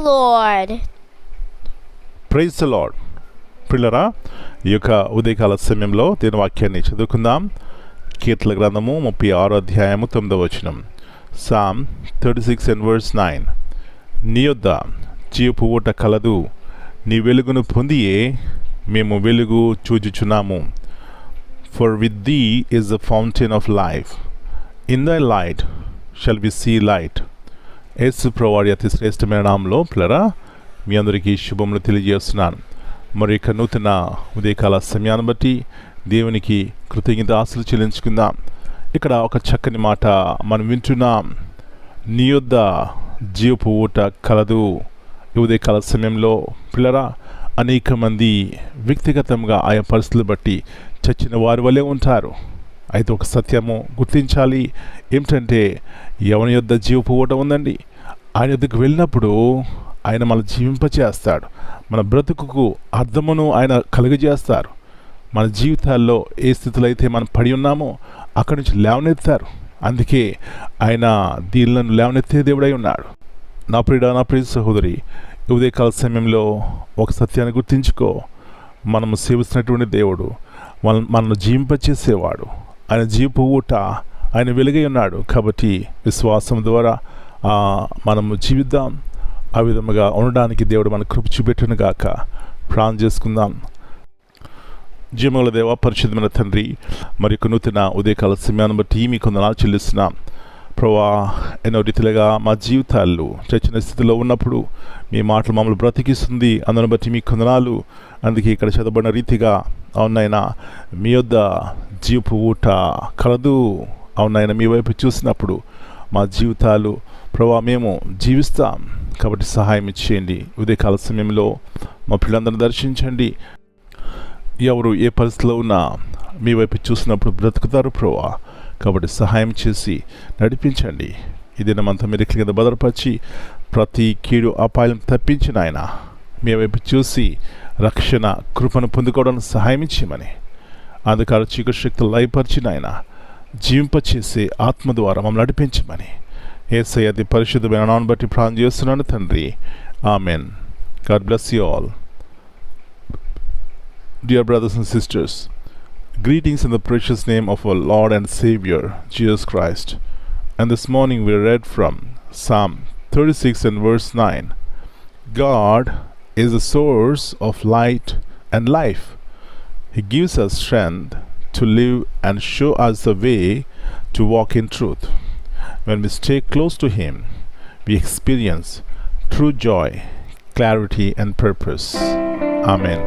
Lord. Praise the lord. పిల్లరా, ఈ యొక్క ఉదయకాల సమయంలో దీని వాక్యాన్ని చదువుకుందాం. కీర్తన గ్రంథము 36 అధ్యాయము 9వ వచనం. Psalm 36 and verse 9. నీ యొద్ద జీవపు ఊట కలదు, నీ వెలుగును పొందియే మేము వెలుగు చూచుచున్నాము. For with thee is the fountain of life. In thy light shall we see light. యేసు ప్రభువారి అతి శ్రేష్టమైన నామంలో పిల్లరా మీ అందరికీ శుభములు తెలియజేస్తున్నాను. మరి ఇక నూతన ఉదయకాల సమయాన్ని బట్టి దేవునికి కృతజ్ఞతాస్తులు చెల్లించుకుందాం. ఇక్కడ ఒక చక్కని మాట మనం వింటున్నాం. నీ యొద్ద జీవపు ఊట కలదు. ఈ ఉదయకాల సమయంలో పిల్లరా అనేక మంది వ్యక్తిగతంగా ఆయా పరిస్థితులు బట్టి చచ్చిన వారి వల్లే ఉంటారు. అయితే ఒక సత్యము గుర్తించాలి. ఏమిటంటే ఎవరి యొద్ద జీవపు ఊట ఉందండి, ఆయన యొద్దకు వెళ్ళినప్పుడు ఆయన మన జీవింపచేస్తాడు. మన బ్రతుకుకు అర్థమును ఆయన కలుగజేస్తారు. మన జీవితాల్లో ఏ స్థితిలో అయితే మనం పడి ఉన్నామో అక్కడి నుంచి లేవనెత్తారు. అందుకే ఆయన దీనులను లేవనెత్తే దేవుడై ఉన్నాడు. నా ప్రియ సహోదరి, ఉదయకాల సమయంలో ఒక సత్యాన్ని గుర్తించుకో. మనము సేవిస్తున్నటువంటి దేవుడు మనల్ని జీవింపచేసేవాడు. ఆయన జీవపు ఊట, ఆయన వెలుగై ఉన్నాడు. కాబట్టి విశ్వాసం ద్వారా మనము జీవిద్దాం. ఆ విధముగా ఉండడానికి దేవుడు మన కృప చూపెట్టును గాక. ప్రార్థన చేసుకుందాం. జీవముల దేవ, పరిశుద్ధమైన తండ్రి, మరి నూతన ఉదయకాల సమయాన్ని బట్టి మీకు వందనాలు చెల్లిస్తున్నాం. ప్రభా, ఎన్నో రీతిలుగా మా జీవితాల్లో చచ్చిన స్థితిలో ఉన్నప్పుడు మీ మాటలు మమ్మల్ని బ్రతికిస్తుంది. అందును బట్టి మీకు వందనాలు. అందుకే ఇక్కడ చదవబడిన రీతిగా అవునైనా మీ యొద్ద జీవపు ఊట కలదు. అవునైనా మీ వైపు చూసినప్పుడు మా జీవితాలు ప్రభా మేము జీవిస్తాం. కాబట్టి సహాయం ఇచ్చేయండి. ఉదయకాల సమయంలో మా పిల్లలందరినీ దర్శించండి. ఎవరు ఏ పరిస్థితిలో ఉన్నా మీ వైపు చూసినప్పుడు బ్రతుకుతారు ప్రభా. కాబట్టి సహాయం చేసి నడిపించండి. ఈ దినమంతా మీరు కింద భద్రపరిచి ప్రతి కీడు అపాయం తప్పించిన ఆయన మీ వైపు చూసి రక్షణ కృపను పొందుకోవడానికి సహాయం ఇచ్చేయమని, అంధకార చీకటి శక్తులు లయపరిచిన ఆయన జీవింపచేసే ఆత్మ ద్వారా మమ్మల్ని నడిపించమని యేసయ్య అతి పరిశుద్ధమైన నామమును బట్టి ప్రార్థన చేస్తున్నాను తండ్రి. Amen. God bless you all. Dear brothers and sisters, greetings in the precious name of our Lord and Savior, Jesus Christ. And this morning we read from Psalm 36 and verse 9. God is the source of light and life. He gives us strength to live and show us the way to walk in truth. When we stay close to Him, we experience true joy, clarity and purpose. Amen.